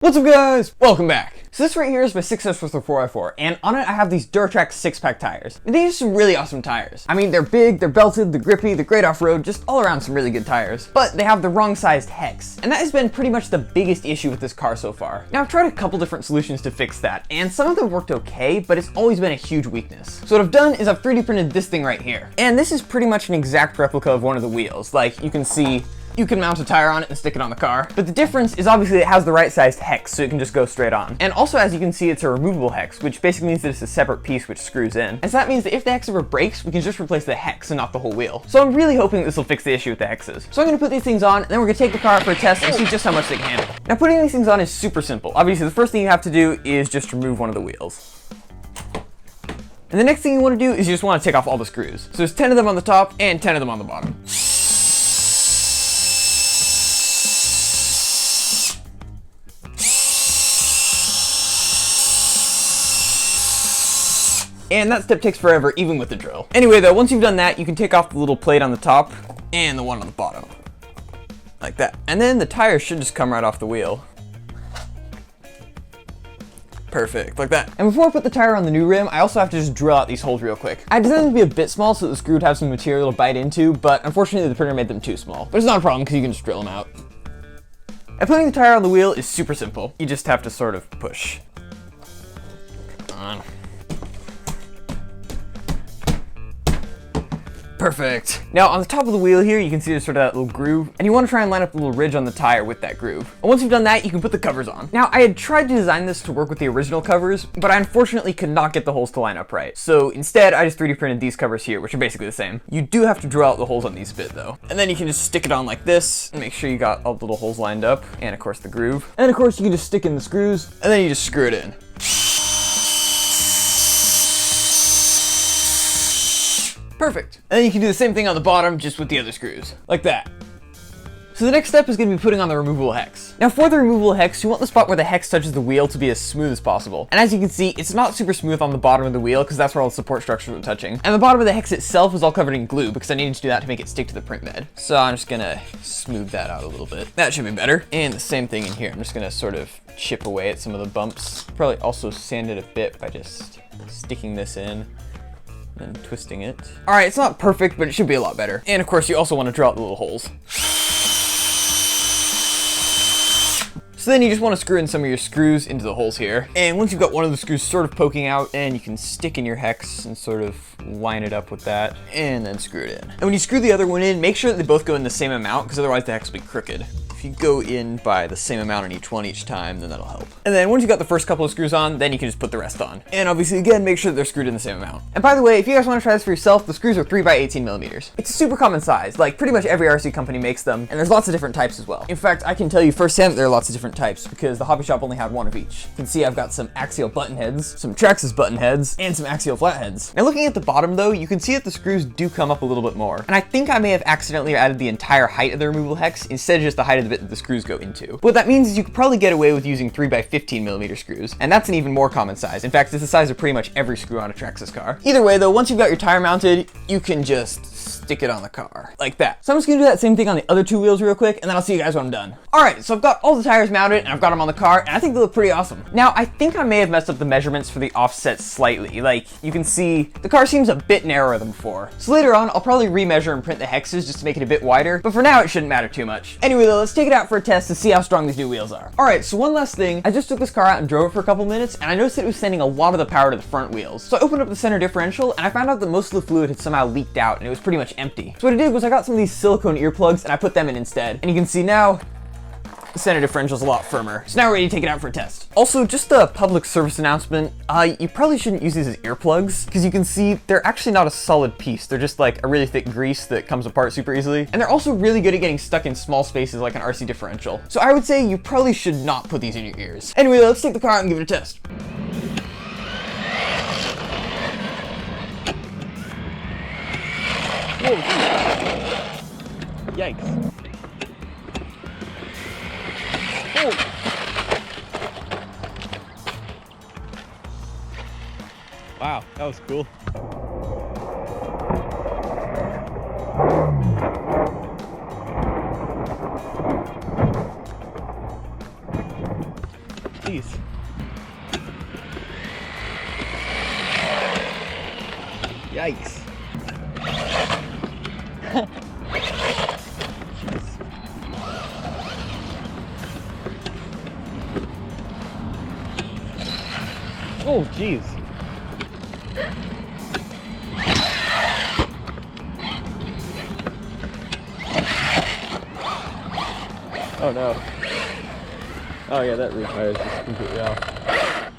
What's up guys? Welcome back. So this right here is my success Rustler 4x4, and on it I have these Duratrax 6-pack tires. And these are some really awesome tires. I mean, they're big, they're belted, they're grippy, they're great off-road, just all around some really good tires. But they have the wrong sized hex, and that has been pretty much the biggest issue with this car so far. Now I've tried a couple different solutions to fix that, and some of them worked okay, but it's always been a huge weakness. So what I've done is I've 3D printed this thing right here. And this is pretty much an exact replica of one of the wheels. Like, you can see, you can mount a tire on it and stick it on the car. But the difference is obviously it has the right sized hex, so it can just go straight on. And also, as you can see, it's a removable hex, which basically means that it's a separate piece which screws in. And so that means that if the hex ever breaks, we can just replace the hex and not the whole wheel. So I'm really hoping this will fix the issue with the hexes. So I'm gonna put these things on, and then we're gonna take the car out for a test and see just how much they can handle. Now putting these things on is super simple. Obviously, the first thing you have to do is just remove one of the wheels. And the next thing you want to do is you just want to take off all the screws. So there's 10 of them on the top and 10 of them on the bottom. And that step takes forever, even with the drill. Anyway though, once you've done that, you can take off the little plate on the top and the one on the bottom. Like that. And then the tire should just come right off the wheel. Perfect, like that. And before I put the tire on the new rim, I also have to just drill out these holes real quick. I designed them to be a bit small so that the screw would have some material to bite into, but unfortunately the printer made them too small. But it's not a problem because you can just drill them out. And putting the tire on the wheel is super simple. You just have to sort of push. Come on. Perfect. Now on the top of the wheel here, you can see there's sort of that little groove, and you want to try and line up the little ridge on the tire with that groove. And once you've done that, you can put the covers on. Now I had tried to design this to work with the original covers, but I unfortunately could not get the holes to line up right. So instead, I just 3D printed these covers here, which are basically the same. You do have to drill out the holes on these a bit though. And then you can just stick it on like this, and make sure you got all the little holes lined up, and of course the groove. And of course you can just stick in the screws, and then you just screw it in. Perfect. And then you can do the same thing on the bottom, just with the other screws, like that. So the next step is going to be putting on the removable hex. Now for the removable hex, you want the spot where the hex touches the wheel to be as smooth as possible. And as you can see, it's not super smooth on the bottom of the wheel because that's where all the support structures are touching. And the bottom of the hex itself is all covered in glue because I needed to do that to make it stick to the print bed. So I'm just gonna smooth that out a little bit. That should be better. And the same thing in here. I'm just gonna sort of chip away at some of the bumps. Probably also sand it a bit by just sticking this in and twisting it. All right, it's not perfect, but it should be a lot better. And of course, you also want to drill out the little holes. So then you just want to screw in some of your screws into the holes here. And once you've got one of the screws sort of poking out, and you can stick in your hex and sort of line it up with that, and then screw it in. And when you screw the other one in, make sure that they both go in the same amount, because otherwise the hex will be crooked. If you go in by the same amount on each one each time, then that'll help. And then once you got the first couple of screws on, then you can just put the rest on. And obviously again, make sure that they're screwed in the same amount. And by the way, if you guys want to try this for yourself, the screws are 3x18 millimeters. It's a super common size, like pretty much every RC company makes them, and there's lots of different types as well. In fact, I can tell you firsthand that there are lots of different types because the hobby shop only had one of each. You can see I've got some axial button heads, some Traxxas button heads, and some axial flat heads. Now looking at the bottom though, you can see that the screws do come up a little bit more. And I think I may have accidentally added the entire height of the removable hex instead of just the height of the bit that the screws go into. What that means is you could probably get away with using 3x15 millimeter screws, and that's an even more common size. In fact, it's the size of pretty much every screw on a Traxxas car. Either way though, once you've got your tire mounted, you can just stick it on the car, like that. So I'm just gonna do that same thing on the other two wheels real quick, and then I'll see you guys when I'm done. All right, so I've got all the tires mounted, and I've got them on the car, and I think they look pretty awesome. Now, I think I may have messed up the measurements for the offset slightly. Like, you can see, the car seems a bit narrower than before. So later on, I'll probably remeasure and print the hexes just to make it a bit wider, but for now, it shouldn't matter too much. Anyway though, let's take it out for a test to see how strong these new wheels are. All right, so one last thing. I just took this car out and drove it for a couple minutes, and I noticed that it was sending a lot of the power to the front wheels. So I opened up the center differential, and I found out that most of the fluid had somehow leaked out, and it was pretty much empty. So what I did was I got some of these silicone earplugs, and I put them in instead. And you can see now, the center differential is a lot firmer. So now we're ready to take it out for a test. Also, just a public service announcement. You probably shouldn't use these as earplugs because you can see they're actually not a solid piece. They're just like a really thick grease that comes apart super easily. And they're also really good at getting stuck in small spaces like an RC differential. So I would say you probably should not put these in your ears. Anyway, let's take the car out and give it a test. Whoa, yikes. Oh. Wow, that was cool. jeez. Yikes. Oh, jeez. Oh no. Oh yeah, that rear tire is just completely off.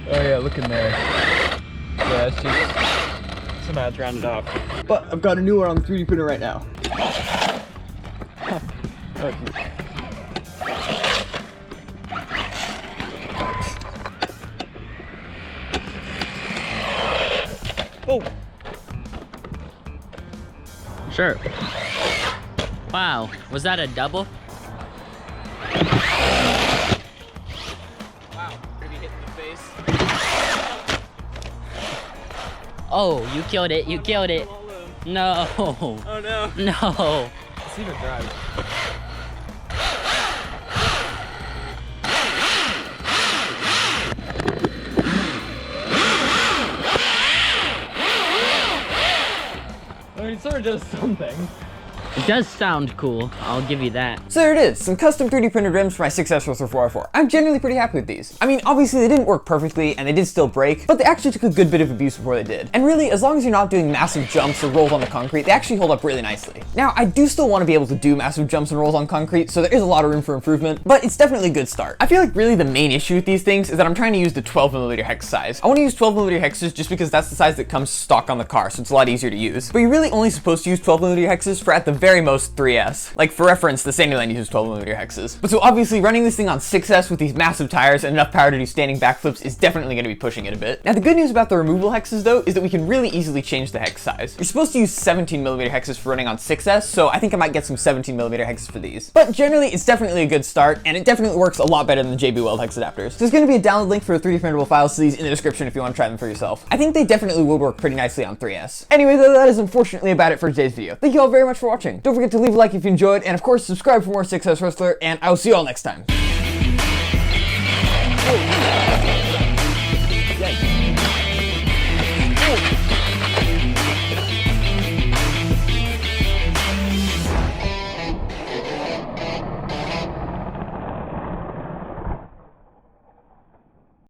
Oh yeah, look in there. Yeah, it's just somehow it's rounded off. But I've got a new one on the 3D printer right now. Oh, geez. Oh! Sure. Wow, was that a double? Wow, pretty hit in the face. Oh, you killed it, you killed it. No. Oh no. No. Let's see if it drives. I mean, it sort of does something. It does sound cool, I'll give you that. So there it is, some custom 3D printed rims for my 6S Rustler 4x4. I'm genuinely pretty happy with these. I mean, obviously they didn't work perfectly and they did still break, but they actually took a good bit of abuse before they did. And really, as long as you're not doing massive jumps or rolls on the concrete, they actually hold up really nicely. Now, I do still want to be able to do massive jumps and rolls on concrete, so there is a lot of room for improvement, but it's definitely a good start. I feel like really the main issue with these things is that I'm trying to use the 12mm hex size. I want to use 12mm hexes just because that's the size that comes stock on the car, so it's a lot easier to use. But you're really only supposed to use 12mm hexes for at the very most 3S. Like for reference, the Sandyland uses 12mm hexes. But so obviously running this thing on 6S with these massive tires and enough power to do standing backflips is definitely going to be pushing it a bit. Now the good news about the removable hexes though is that we can really easily change the hex size. You're supposed to use 17mm hexes for running on 6S, so I think I might get some 17mm hexes for these. But generally it's definitely a good start and it definitely works a lot better than the JB Weld hex adapters. So there's going to be a download link for 3D printable files to these in the description if you want to try them for yourself. I think they definitely would work pretty nicely on 3S. Anyway though, that is unfortunately about it for today's video. Thank you all very much for watching. Don't forget to leave a like if you enjoyed, and of course subscribe for more 6S Rustler, and I will see you all next time. Oh.